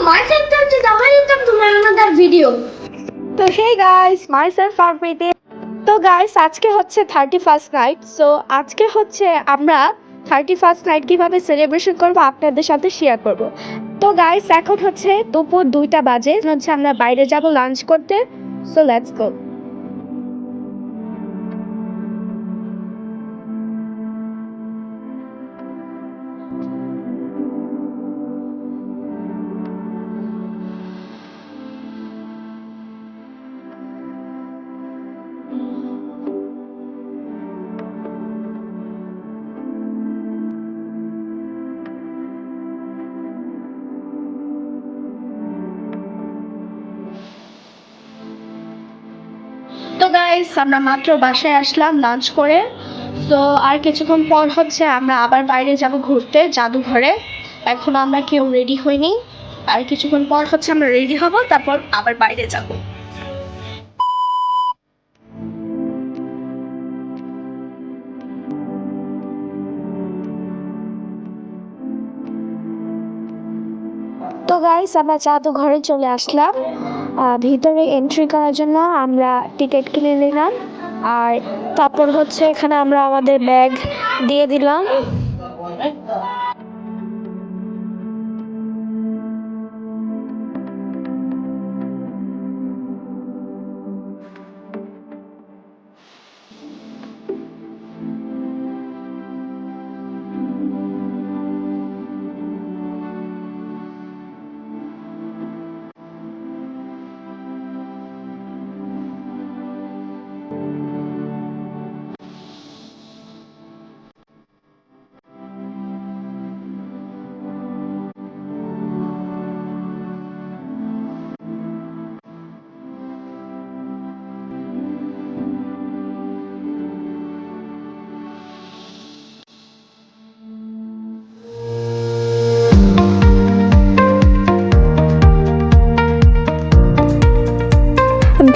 myself to the welcome to my another video. তো hey guys, myself Arpiti. তো guys আজকে হচ্ছে 31st night. So আজকে হচ্ছে আমরা 31st নাইট কিভাবে সেলিব্রেশন করব আপনাদের সাথে শেয়ার করব। তো গাইস এখন হচ্ছে দুপুর 2টা বাজে, হচ্ছে আমরা বাইরে যাব লাঞ্চ করতে। So let's go. তো গাইস আমরা মাত্র বাসায় আসলাম লাঞ্চ করে। তো আর কিছুক্ষণ পর হচ্ছে আমরা আবার বাইরে যাব ঘুরতে জাদুঘরে। এখন আমরা কেউ রেডি হইনি, আর কিছুক্ষণ পর হচ্ছে আমরা রেডি হব, তারপর আবার বাইরে যাব। তো গাইস আমরা জাদুঘরে চলে আসলাম। ভিতরে এন্ট্রি করার জন্য আমরা টিকিট কিনে নিলাম, আর তারপর হচ্ছে এখানে আমরা আমাদের ব্যাগ দিয়ে দিলাম।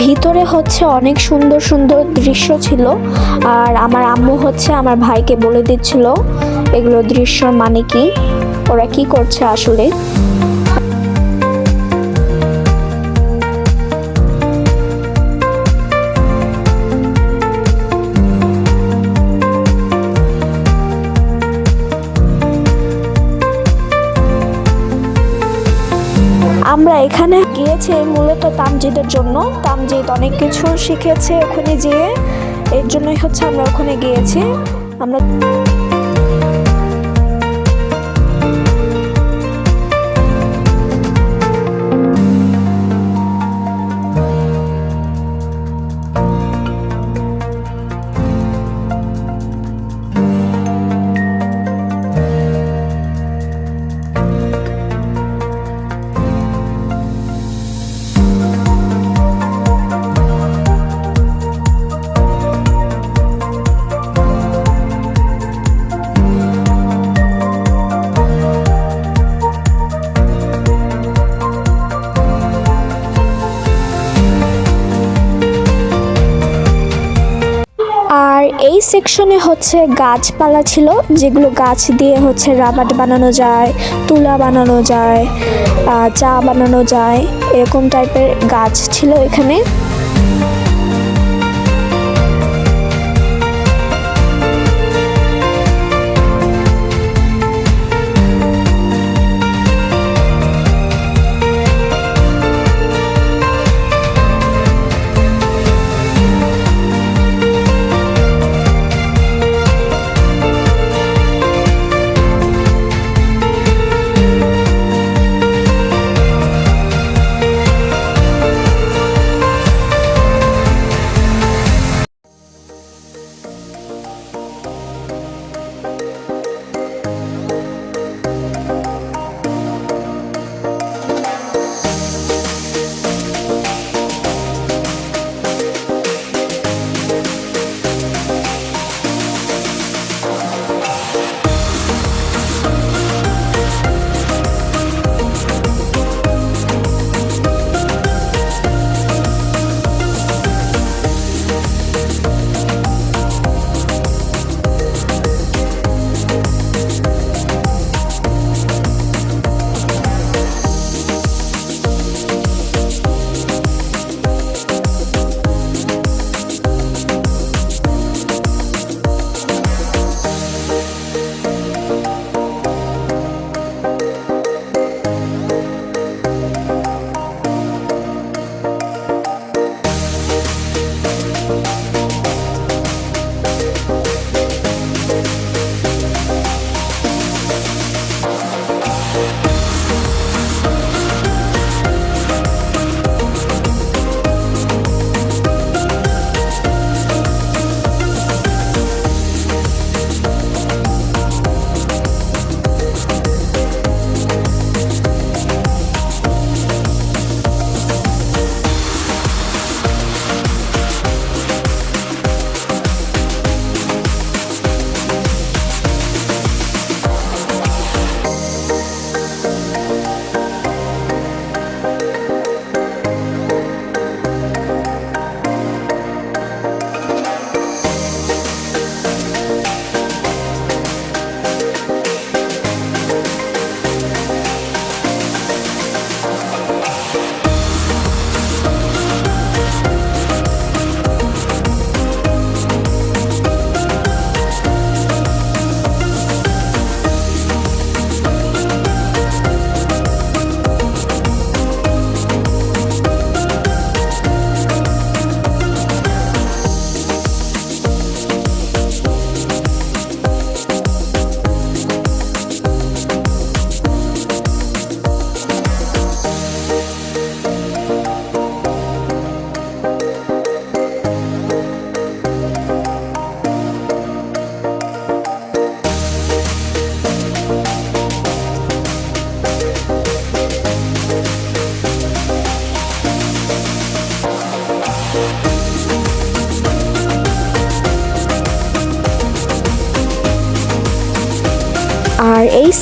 ভিতরে হচ্ছে অনেক সুন্দর সুন্দর দৃশ্য ছিল, আর আমার আম্মু হচ্ছে আমার ভাইকে বলে দিচ্ছিল এগুলো দৃশ্যর মানে কি, ওরা কি করছে আসলে। আমরা এখানে গিয়েছি মূলত তামজিদের জন্য। তামজিদ অনেক কিছু শিখেছে ওখানে যেয়ে, এর জন্যই হচ্ছে আমরা ওখানে গিয়েছি। আমরা আর এই সেকশনে হচ্ছে গাছপালা ছিল, যেগুলো গাছ দিয়ে হচ্ছে রাবার বানানো যায়, তুলা বানানো যায়, চা বানানো যায়, এরকম টাইপের গাছ ছিল এখানে।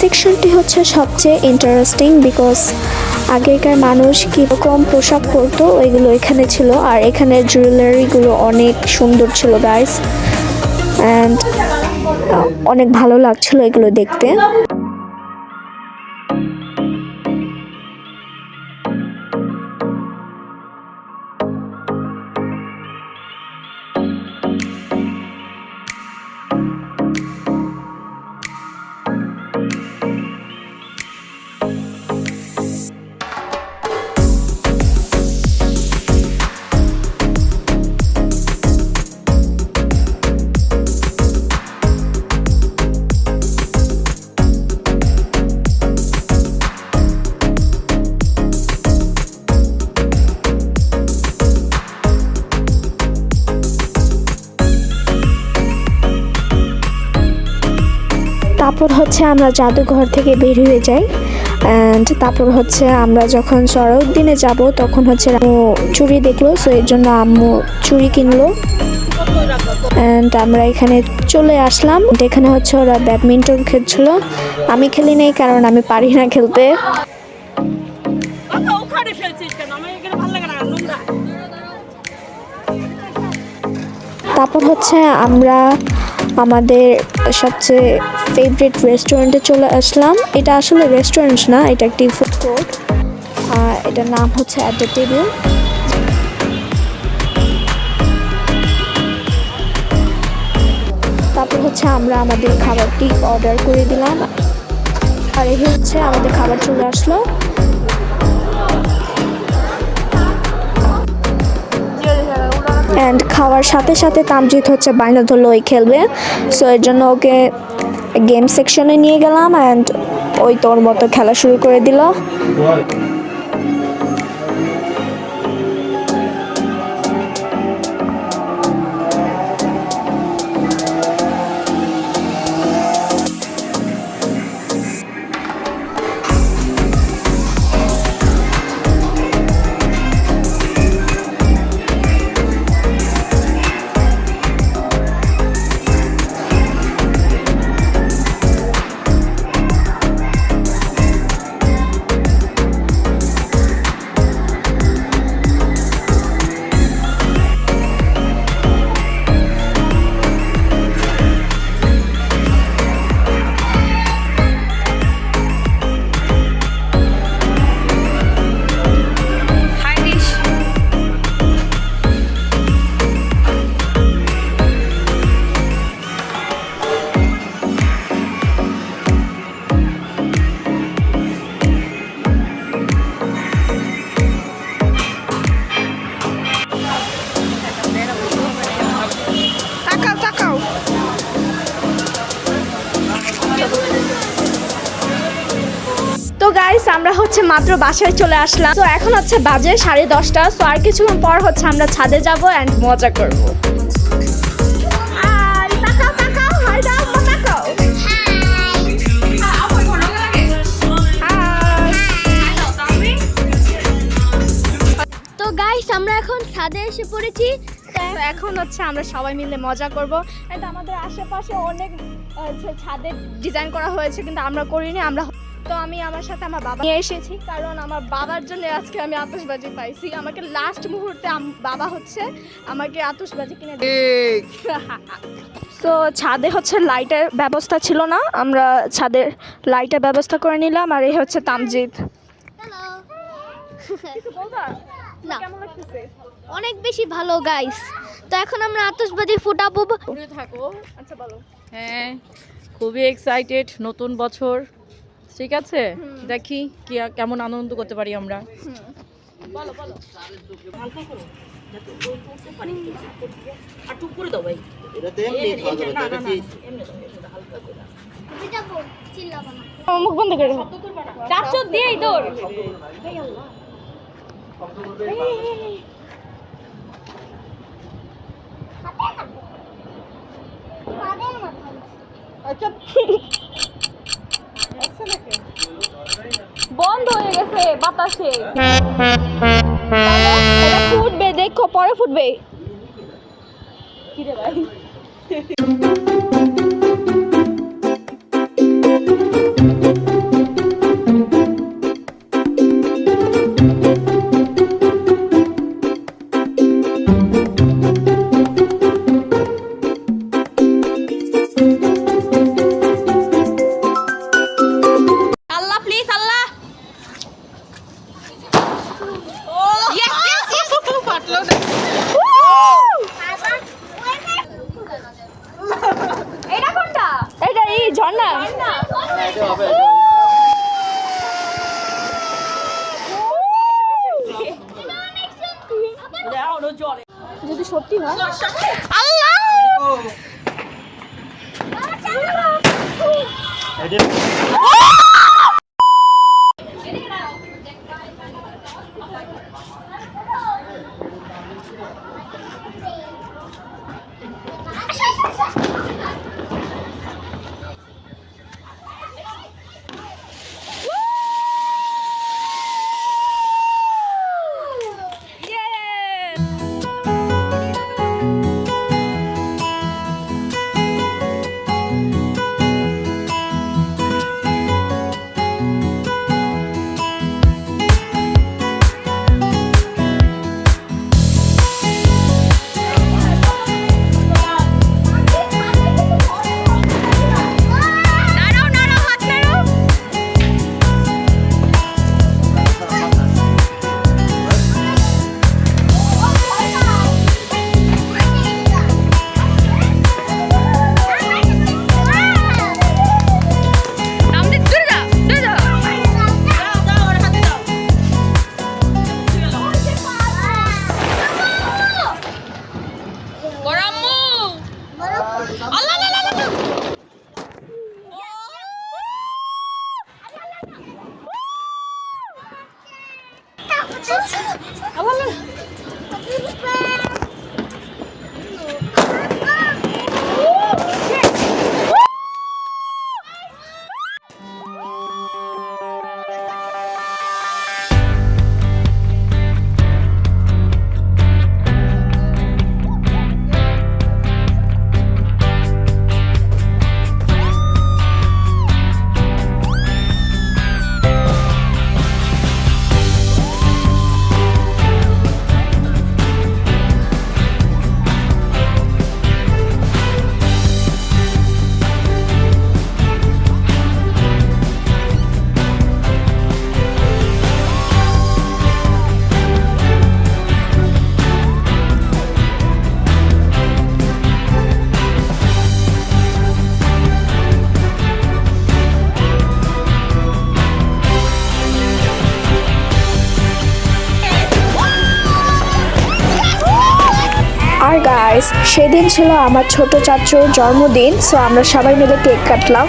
সেকশনটি হচ্ছে সবচেয়ে ইন্টারেস্টিং বিকজ আগেকার মানুষ কীরকম পোশাক পরতো ওইগুলো এখানে ছিল, আর এখানে জুয়েলারিগুলো অনেক সুন্দর ছিল গাইস, অ্যান্ড অনেক ভালো লাগছিল এগুলো দেখতে। তারপর হচ্ছে আমরা জাদুঘর থেকে বের হয়ে যাই, অ্যান্ড তারপর হচ্ছে আমরা যখন সরাউদ্দিনে যাব তখন হচ্ছে আম্মু চুড়ি দেখলো, সো এর জন্য আম্মু চুড়ি কিনলো, অ্যান্ড আমরা এখানে চলে আসলাম। এখানে হচ্ছে ওরা ব্যাডমিন্টন খেলছিল, আমি খেলি নাই কারণ আমি পারি না খেলতে। তারপর হচ্ছে আমরা আমাদের সবচেয়ে ফেভারিট রেস্টুরেন্টে চলে আসলাম। এটা আসলে রেস্টুরেন্ট না, এটা একটি ফুড কোর্ট, এটার নাম হচ্ছে অ্যাট দ্য টেবিল। তারপর হচ্ছে আমরা আমাদের খাবারটি অর্ডার করে দিলাম, আর এই হচ্ছে আমাদের খাবার চলে আসলো। অ্যান্ড খাওয়ার সাথে সাথে তামজিৎ হচ্ছে বায়না ধরলো ওই খেলবে, সো এর জন্য ওকে গেম সেকশনে নিয়ে গেলাম, অ্যান্ড ওই তোর মতো খেলা শুরু করে দিল। তো গাইস আমরা হচ্ছে মাত্র বাসায় চলে আসলাম, তো এখন হচ্ছে বাজে 10:30, সো আর কিছুক্ষণ পর হচ্ছে আমরা ছাদে যাব অ্যান্ড মজা করব। তো গাইস আমরা এখন ছাদে এসে পড়েছি, এখন হচ্ছে আমরা সবাই মিলে মজা করব। এন্ড আমাদের আশেপাশে অনেক ছাদের ডিজাইন করা হয়েছে কিন্তু আমরা করিনি। তো আমি আমার সাথে আমার বাবা নিয়ে এসেছি কারণ আমার বাবার জন্য আজকে আমি আতশবাজি পাইছি। আমাকে লাস্ট মুহূর্তে বাবা হচ্ছে আমাকে আতশবাজি কিনে দিয়েছে। তো ছাদে হচ্ছে লাইটের ব্যবস্থা ছিল না, আমরা ছাদের লাইটের ব্যবস্থা করে নিলাম। আর এই হচ্ছে তামজিৎ। না অনেক বেশি ভালো গাইস। তো এখন আমরা আতশবাজি ফুটাবো। থাকো। আচ্ছা বলো। হ্যাঁ, খুবই এক্সাইটেড, নতুন বছর, ঠিক আছে, দেখি কি কেমন আনন্দ করতে পারি আমরা। বলো বলো। মুখ বন্ধ করে চাচু দিয়েই দৌড়। বন্ধ হয়ে গেছে বাতাসে, এটা ফুটবে, দেখো পরে ফুটবে। কি রে ভাই সত্যি হয়। আল্লাহ আর গাইস সেদিন ছিল আমার ছোট চাচুর জন্মদিন, সো আমরা সবাই মিলে কেক কাটলাম।